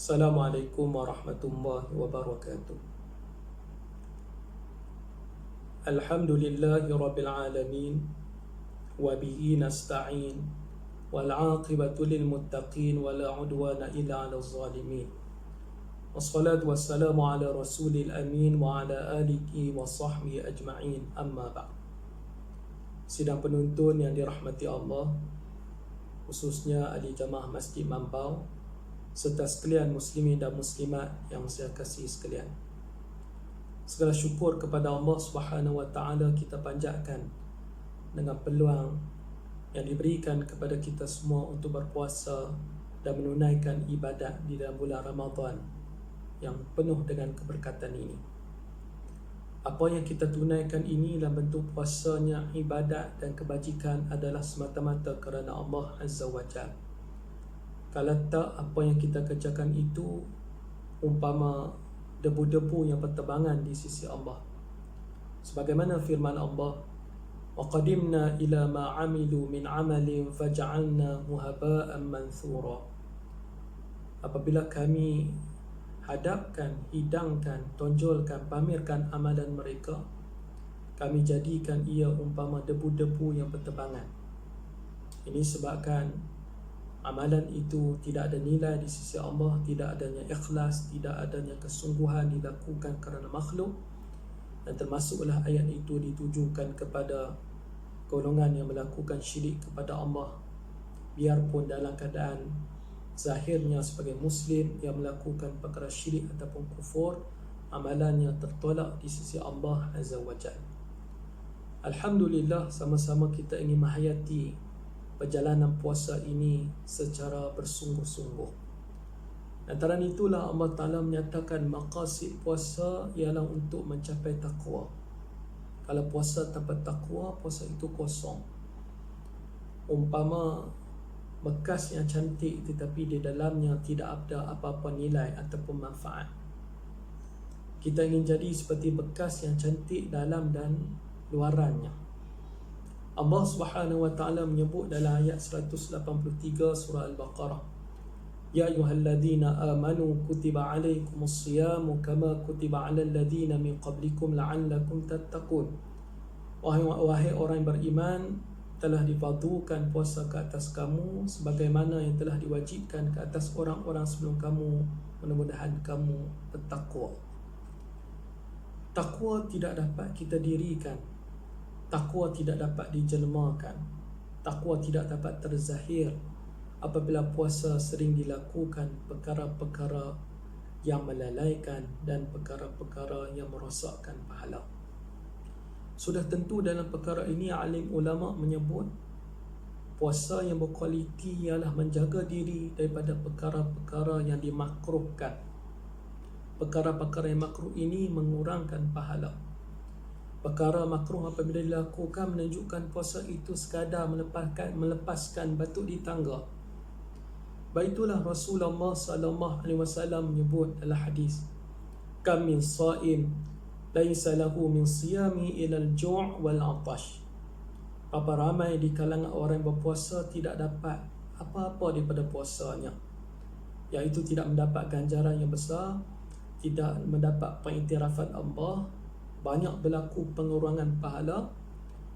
Assalamualaikum warahmatullahi wabarakatuh. Alhamdulillahi rabbil alamin, wa bihi nasta'in, wal 'aqibatu lil muttaqin, wa la 'udwana illa 'alal zalimin. Wassalatu wassalamu ala rasulil amin wa ala alihi wa sahbihi ajma'in, amma ba'd. Sidang penuntun yang dirahmati Allah, khususnya ahli jamaah Masjid Mambau serta sekalian muslimin dan muslimat yang saya kasihi sekalian. Segala syukur kepada Allah Subhanahu wa taala kita panjatkan dengan peluang yang diberikan kepada kita semua untuk berpuasa dan menunaikan ibadat di dalam bulan Ramadan yang penuh dengan keberkatan ini. Apa yang kita tunaikan ini dalam bentuk puasanya, ibadat dan kebajikan adalah semata-mata kerana Allah Azza wa Jalla. Kalau tak, apa yang kita kerjakan itu umpama debu-debu yang berterbangan di sisi Allah. Sebagaimana firman Allah, وَقَدِمْنَا إِلَى مَا عَمِلُوا مِنْ عَمَلٍ فَجَعَلْنَاهُ هَبَاءً مَنْثُورًا. Apabila kami hadapkan, hidangkan, tonjolkan, pamerkan amalan mereka, kami jadikan ia umpama debu-debu yang berterbangan. Ini sebabkan amalan itu tidak ada nilai di sisi Allah, tidak adanya ikhlas, tidak adanya kesungguhan dilakukan kerana makhluk. Dan termasuklah ayat itu ditujukan kepada golongan yang melakukan syirik kepada Allah. Biarpun dalam keadaan zahirnya sebagai Muslim, dia melakukan perkara syirik ataupun kufur, amalannya tertolak di sisi Allah Azza wa Jalla. Alhamdulillah, sama-sama kita ingin menghayati perjalanan puasa ini secara bersungguh-sungguh. Antara itulah Allah Ta'ala menyatakan maqasid puasa ialah untuk mencapai taqwa. Kalau puasa tanpa taqwa, puasa itu kosong. Umpama bekas yang cantik tetapi di dalamnya tidak ada apa-apa nilai ataupun manfaat. Kita ingin jadi seperti bekas yang cantik dalam dan luarannya. Allah Subhanahu wa taala menyebut dalam ayat 183 surah Al-Baqarah, Ya ayyuhalladzina amanu kutiba alaikumus siyamu kama kutiba alal ladzina min qablikum la'allakum tattaqun. Wahai orang yang beriman, telah difardukan puasa ke atas kamu sebagaimana yang telah diwajibkan ke atas orang-orang sebelum kamu, mudah-mudahan kamu bertakwa. Takwa tidak dapat kita dirikan. Takwa tidak dapat dijelmakan. Takwa tidak dapat terzahir apabila puasa sering dilakukan perkara-perkara yang melalaikan dan perkara-perkara yang merosakkan pahala. Sudah tentu dalam perkara ini alim ulama menyebut puasa yang berkualiti ialah menjaga diri daripada perkara-perkara yang dimakruhkan. Perkara-perkara yang makruh ini mengurangkan pahala. Perkara makruh apabila dilakukan menunjukkan puasa itu sekadar melepaskan batu di tangga. Baitulah Rasulullah sallallahu alaihi wasallam menyebut dalam hadis, Kam min sha'im laisa lahu min siyami ila al-ju' wal 'atash. Berapa ramai di kalangan orang yang berpuasa tidak dapat apa-apa daripada puasanya, iaitu tidak mendapat ganjaran yang besar, tidak mendapat pengiktirafan Allah, banyak berlaku pengurangan pahala.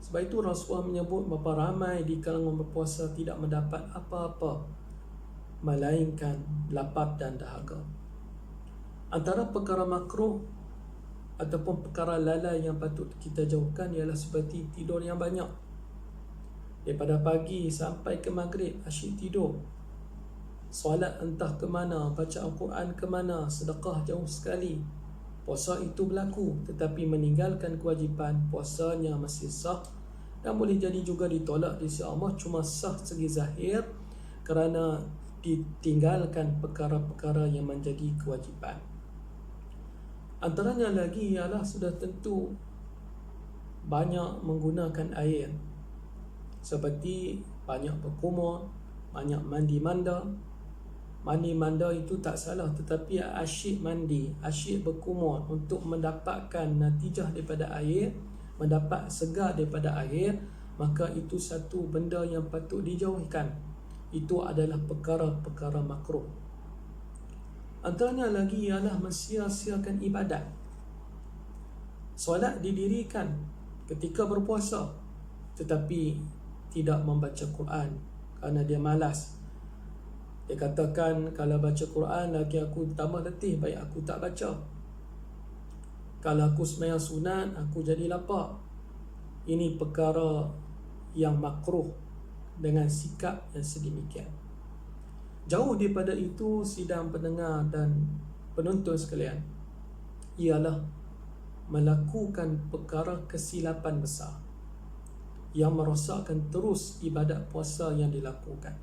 Sebab itu Rasulullah menyebut berapa ramai di kalangan berpuasa tidak mendapat apa-apa melainkan lapar dan dahaga. Antara perkara makruh ataupun perkara lalai yang patut kita jauhkan ialah seperti tidur yang banyak. Daripada pagi sampai ke maghrib asyik tidur. Solat entah ke mana, baca Al-Quran ke mana, sedekah jauh sekali. Puasa itu berlaku, tetapi meninggalkan kewajipan puasanya masih sah dan boleh jadi juga ditolak di sisi Allah, cuma sah segi zahir kerana ditinggalkan perkara-perkara yang menjadi kewajipan. Antaranya lagi ialah sudah tentu banyak menggunakan air, seperti banyak berkumur, banyak mandi manda. Mandi manda itu tak salah, tetapi asyik mandi, asyik berkumur untuk mendapatkan natijah daripada air, mendapat segar daripada air, maka itu satu benda yang patut dijauhkan. Itu adalah perkara-perkara makruh. Antaranya lagi ialah mensia-siakan ibadat. Solat didirikan ketika berpuasa, tetapi tidak membaca Quran kerana dia malas. Dia katakan, kalau baca Quran lagi aku tambah letih, baik aku tak baca. Kalau aku sembahyang sunat, aku jadi lapar. Ini perkara yang makruh dengan sikap yang sedemikian. Jauh daripada itu, sidang pendengar dan penonton sekalian, ialah melakukan perkara kesilapan besar yang merosakkan terus ibadat puasa yang dilakukan,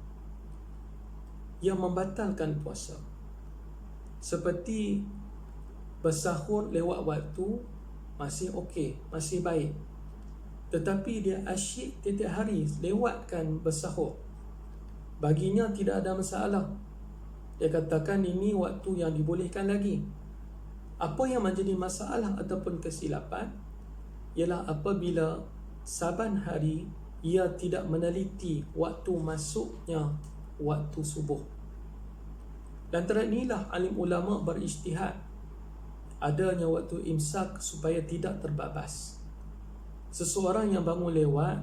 yang membatalkan puasa. Seperti bersahur lewat waktu, masih okey, masih baik. Tetapi dia asyik tiap hari lewatkan bersahur, baginya tidak ada masalah. Dia katakan ini waktu yang dibolehkan lagi. Apa yang menjadi masalah ataupun kesilapan ialah apabila saban hari ia tidak meneliti waktu masuknya waktu subuh. Dan terhadap inilah alim ulama berijtihad adanya waktu imsak supaya tidak terbabas. Seseorang yang bangun lewat,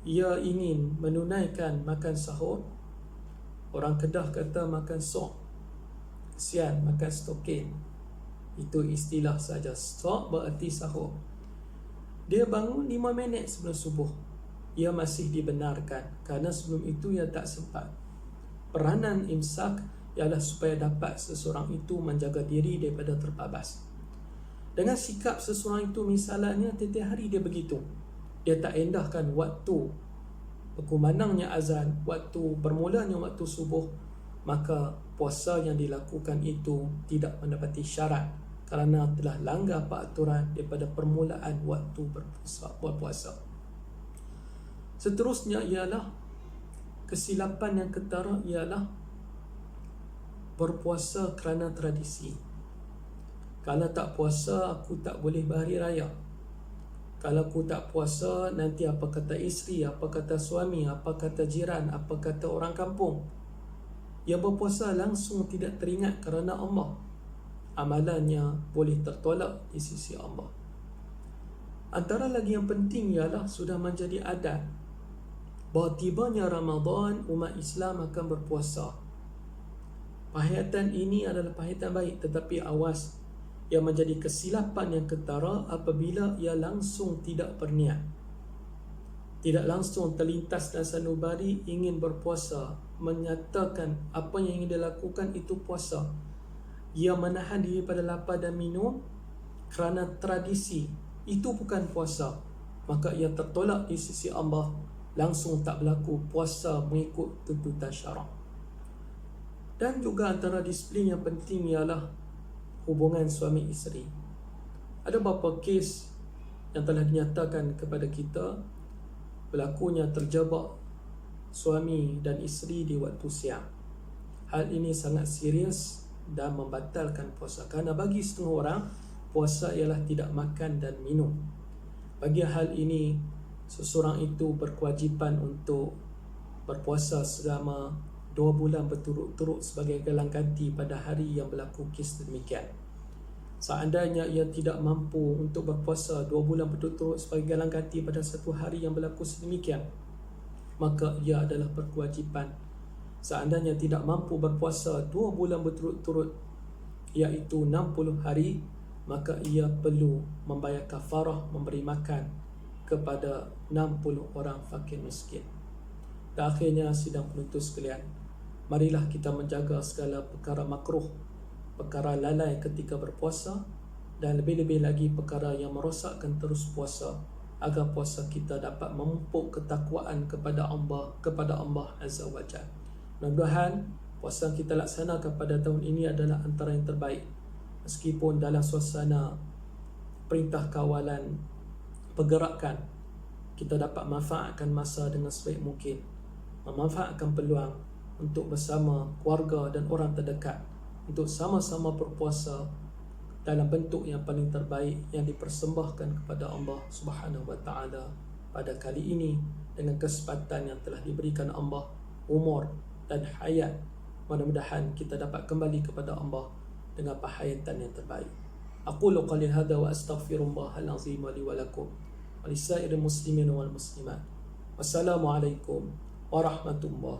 ia ingin menunaikan makan sahur, orang Kedah kata makan sok, kesian makan stokin, itu istilah saja. Sok berarti sahur. Dia bangun 5 minit sebelum subuh, ia masih dibenarkan kerana sebelum itu ia tak sempat. Peranan imsak ialah supaya dapat seseorang itu menjaga diri daripada terbabas. Dengan sikap seseorang itu, misalnya tiap hari dia begitu, dia tak endahkan waktu berkumandangnya azan, waktu bermulanya waktu subuh, maka puasa yang dilakukan itu tidak mendapati syarat kerana telah langgar peraturan daripada permulaan waktu berpuasa. Seterusnya ialah kesilapan yang ketara ialah berpuasa kerana tradisi. Kalau tak puasa, aku tak boleh berhari raya. Kalau aku tak puasa, nanti apa kata isteri, apa kata suami, apa kata jiran, apa kata orang kampung. Yang berpuasa langsung tidak teringat kerana Allah, amalannya boleh tertolak di sisi Allah. Antara lagi yang penting ialah sudah menjadi adat bahawa tibanya Ramadan, umat Islam akan berpuasa. Perhatian ini adalah perhatian baik, tetapi awas, yang menjadi kesilapan yang ketara apabila ia langsung tidak berniat, tidak langsung terlintas dan sanubari ingin berpuasa, menyatakan apa yang ingin dilakukan itu puasa. Ia menahan diri pada lapar dan minum kerana tradisi, itu bukan puasa, maka ia tertolak di sisi Allah, langsung tak berlaku puasa mengikut tuntutan syarak. Dan juga antara disiplin yang penting ialah hubungan suami isteri. Ada beberapa kes yang telah dinyatakan kepada kita berlakunya terjebak suami dan isteri di waktu siang. Hal ini sangat serius dan membatalkan puasa, kerana bagi setengah orang puasa ialah tidak makan dan minum. Bagi hal ini, seseorang itu berkewajipan untuk berpuasa selama 2 bulan berturut-turut sebagai galang ganti pada hari yang berlaku kes demikian. Seandainya ia tidak mampu untuk berpuasa 2 bulan berturut-turut sebagai galang ganti pada satu hari yang berlaku sedemikian, maka ia adalah berkewajipan. Seandainya tidak mampu berpuasa 2 bulan berturut-turut, iaitu 60 hari, maka ia perlu membayar kafarah, memberi makan kepada 60 orang fakir miskin. Dan akhirnya, sidang penuntut sekalian, marilah kita menjaga segala perkara makruh, perkara lalai ketika berpuasa, dan lebih-lebih lagi perkara yang merosakkan terus puasa, agar puasa kita dapat memupuk ketakwaan kepada Allah Azza wa Jalla. Mudah-mudahan puasa kita laksanakan pada tahun ini adalah antara yang terbaik, meskipun dalam suasana perintah kawalan pergerakan, kita dapat manfaatkan masa dengan sebaik mungkin, memanfaatkan peluang untuk bersama keluarga dan orang terdekat untuk sama-sama berpuasa dalam bentuk yang paling terbaik yang dipersembahkan kepada Allah Subhanahu wa taala pada kali ini, dengan kesempatan yang telah diberikan Allah, umur dan hayat Mudah-mudahan kita dapat kembali kepada Allah dengan penghayatan yang terbaik. Aqulu qali hadza wa astaghfirullahal azim li wa lakum wa lisairil muslimin wal muslimat. Wassalamualaikum warahmatullahi